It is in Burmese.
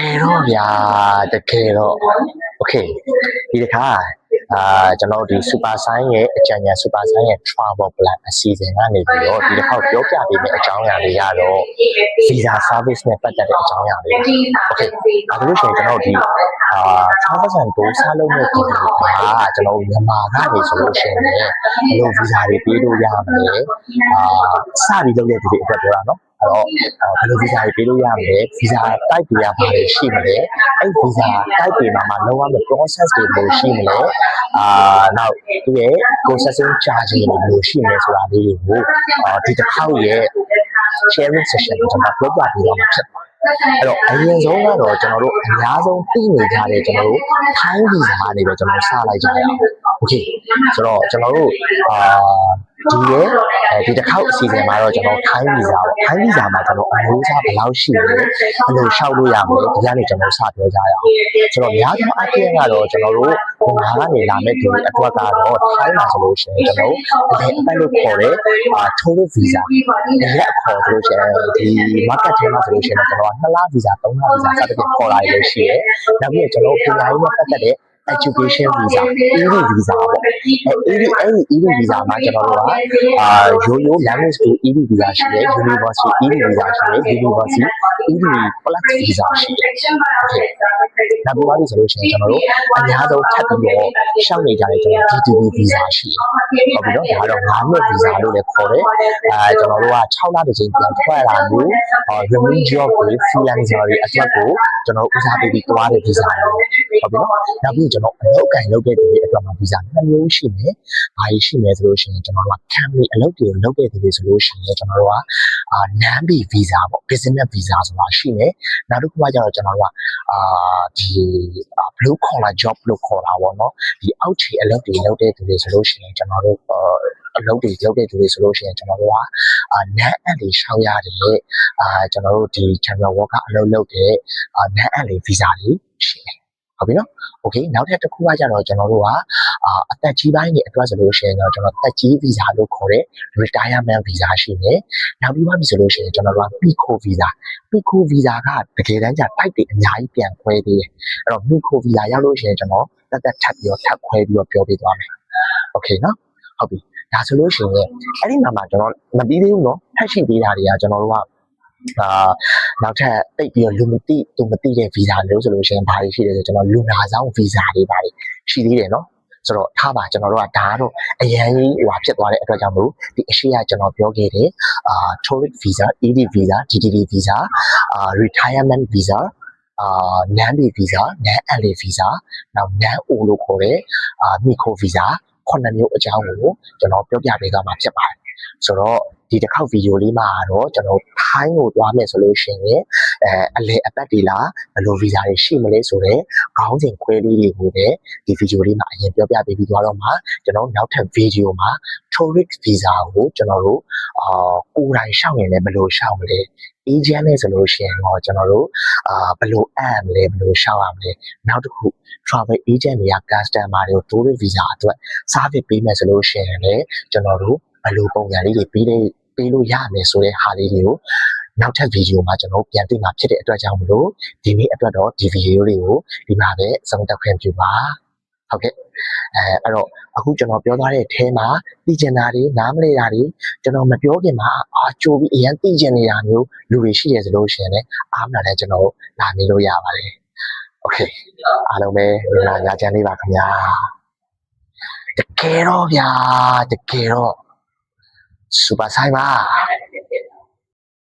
ယ်တော့ဗျာတကယ်တော့ okay ဒီတစ်ခါကျွန်တော်ဒီ super sign ရဲ့အကြံဉာဏ် super sign ရဲ့ travel plan အစီအစဉ်ကနေပြီးတော့ဒီတစ်ခါပြောပြပေးမယ့်အကြောင်းအရာတွေကတော့ visa service နဲ့ပတ်သက်တဲ့အကြောင်းအရာတွေ okay ဒါဆိုလို့ရှိရင်ကျွန်တော်ဒီtravel and tour စားလုပ်တဲ့ဒီကကျွန်တော်မြန်မာကနေဆိုလို့ရှိရင်ဘယ်လို visa တွေပေးလို့ရမလဲစပြီးလုပ်တဲ့ဒီအတွက်ပြောတာနော်အဲ့တော့ဘယ်လို visa တွေပေးလို့ရမလဲ visa type တွေကဘာတွေရှိမလဲအဲ့ visa type တွေမှာလုံးဝမ process တွေဘယ်လိုရှိမလဲနောက်သူရဲ့ processing charge တွေဘယ်လိုရှိမလဲဆိုတာလေးတွေကိုဒီတစ်ခေါက်ရဲ့ sharing session ကိုကျွန်တော်ပြောပြပေးသွားမှာဖြစ်ပါတယ်အဲ့တော့အရင်ဆုံးကတော့ကျွန်တော်တို့အများဆုံးသိနေကြတဲ့ကျွန်တော်တို့ time visa ကနေပဲကျွန်တော်စလိုက်ကြရအောင် okay ဆိုတော့ကျွန်တော်တို့ဒီတစ်ခေါက်အစီအစဉ်မှာတော့ကျွန်တော် time visa ပေါ့ time visa မှာကျွန်တော်အမျိုးအစားဘယ်လောက်ရှိလဲဘယ်လိုလျှောက်လို့ရမလဲဒီကနေကျွန်တော်စပြောကြရအောင်ဆိုတော့များသောအားဖြင့်ကတော့ကျွန်တော်တို့မြန်မာကနေလာမဲ့ဒီအတွက်ကတော့ time မှာဆိုလို့ရှိရင်ကျွန်တော်ဒီအပတ်လို့ခေါ်တဲ့tourist visa ရက်ခေါ်ဆိုလို့ရှိရင်ဒီ market ထဲမှာဆိုလို့ရှိရင်ကျွန်တော်2လ visa 3လ visa စသဖြင့်ခေါ်လာရလို့ရှိရဲနောက်ပြီးကျွန်တော်ပညာရေးနဲ့ပတ်သက်တဲ့ education visa ED visa ပေါ့ED visa မှာကျွန်တော်တို့ကရိုး language school ED visa ရှိတယ် university ED visa ရှိတယ် university ED plus visa ရှိတယ်နောက်ပြီးပါပြီဆိုလို့ရှိရင်ကျွန်တော်တို့အများဆုံးထပ်ပြီးတော့ရှောက်နေကြတဲ့ကျွန်တော် DTV visa ရှိတယ်ဟုတ်ပြီနော်ဒါကတော့9နှစ် visa လို့လည်းခေါ်တယ်ကျွန်တော်တို့က6လတစ်ချိန်ပြန်ထွက်လာလို့ remote job တွေ freelancer တွေအတွက်ကိုကျွန်တော်ဦးစားပေးပြီးတွားတဲ့ visa ဟုတ်ပြီနော်နောက်ပြီးကျွန်တော်အလုပ်ကိုင်လုပ်တဲ့သူတွေအတွက်မှာ visa 2မျိုးရှိတယ်။ဘာရှိလဲဆိုလို့ရှိရင်ကျွန်တော်တို့က company အလုပ်တွေလုပ်တဲ့သူတွေဆိုလို့ရှိရင်ကျွန်တော်တို့ကnon-B visa ပေါ့ business visa ဆိုတာရှိတယ်။နောက်တစ်ခုကကျတော့ကျွန်တော်တို့ကဒီblue collar job လို့ခေါ်တာပေါ့နော်။ဒီအောက်ခြေအလုပ်တွေလုပ်တဲ့သူတွေဆိုလို့ရှိရင်ကျွန်တော်တို့အလုပ်တွေလုပ်တဲ့သူတွေဆိုလို့ရှိရင်ကျွန်တော်တို့ကnon-app တွေရှောက်ရတယ်ကျွန်တော်တို့ဒီ channel worker အလုပ်လုပ်တဲ့non-app visa တွေရှိတယ်ဟုတ်ပြီနော် okay နောက်ထပ်တစ်ခုကကျတော့ကျွန်တော်တို့ကအသက်ကြီးပိုင်းတွေအတွက်ဆိုလို့ရှိရင်တော့ကျွန်တော်သက်ကြီး visa လို့ခေါ်တဲ့ retirement visa ရှိတယ်နောက်ပြီးပါပြီဆိုလို့ရှိရင်ကျွန်တော်တို့က PICO visa ကတကယ်တမ်းကျ type တွေအများကြီးပြန်ခွဲသေးတယ်အဲ့တော့ PICO visa ရောက်လို့ရှိရင်ကျွန်တော်တက်ထပ်ပြီးတော့ထပ်ခွဲပြီးတော့ပြောပြသွားမယ် okay နော်ဟုတ်ပြီဒါဆိုလို့ရှိရင်အဲ့ဒီမှာကျွန်တော်မပြီးသေးဘူးနော်ထပ်ရှိသေးတာတွေကကျွန်တော်တို့ကနောက်ထပ်တိတ်ပြီးတော့လူမသိသူမသိတဲ့ visa မျိုးဆိုလို့ရှိရင်ဘာတွေရှိလဲဆိုကျွန်တော်လူနာဆောင် visa တွေပါရှိသေးတယ်နော်ဆိုတော့ထားပါကျွန်တော်တို့ကဒါကတော့အရင်ကြီးဖြစ်သွားတဲ့အတွက်ကြောင့်မို့ဒီအရှိရကျွန်တော်ပြောခဲ့တဲ့tourist visa ED visa DTD visa retirement visa non-B visa non-LA visa နောက် non-O လို့ခေါ်တဲ့MICO visa 9မျိုးအကြောင်းကိုကျွန်တော်ပြောပြပေးသွားမှာဖြစ်ပါတယ်ဆိုတော့ဒီတစ်ခေါက်ဗီဒီယိုလေးမှာတော့ကျွန်တော်ထိုင်းကိုသွားမယ်ဆိုလို့ရှိရင်အလဲအပတ်တွေလားဘယ်လိုဗီဇာတွေရှိမလဲဆိုတော့ခေါင်းစဉ်ခွဲလေးတွေကိုပဲဒီဗီဒီယိုလေးမှာအရင်ပြောပြပေးပြီးသွားတော့မှကျွန်တော်နောက်ထပ်ဗီဒီယိုမှာ tourist visa ကိုကျွန်တော်တို့ကိုယ်တိုင်ရှောက်ရင်လည်းဘယ်လိုရှောက်မလဲ agent နဲ့ဆိုလို့ရှိရင်တော့ကျွန်တော်တို့ဘယ်လိုအပ်မလဲဘယ်လိုရှောက်ရမလဲနောက်တစ်ခု travel agent တွေက customer တွေကို tourist visa အတွက် service ပေးမယ်ဆိုလို့ရှိရင်လည်းကျွန်တော်တို့ဘယ်လိုပုံစံလေးတွေပေးလို့ရမယ်ဆိုတဲ့ဟာလေးတွေကိုနောက်ထပ်ဗီဒီယိုမှာကျွန်တော်ပြန်သိမှာဖြစ်တဲ့အတွက်ကြောင့်မလို့ဒီနေ့အတွက်တော့ဒီဗီဒီယိုလေးကိုဒီမှာပဲအဆုံးသတ်ခွင့်ပြုပါဟုတ်ကဲ့အဲ့တော့အခုကျွန်တော်ပြောထားတဲ့အထဲမှာသိကျင်တာတွေနားမလည်တာတွေကျွန်တော်မပြောခင်မှာကြိုးပြီးအရင်သိကျင်နေတာမျိုးလူတွေရှိရဆိုလို့ရှိရင်လည်းအားမနာလည်းကျွန်တော်လာနေလို့ရပါတယ်โอเคအားလုံးပဲမင်္ဂလာညချမ်းလေးပါခင်ဗျာတကယ်တော့ဗျာတကယ်တော့super sign ပါ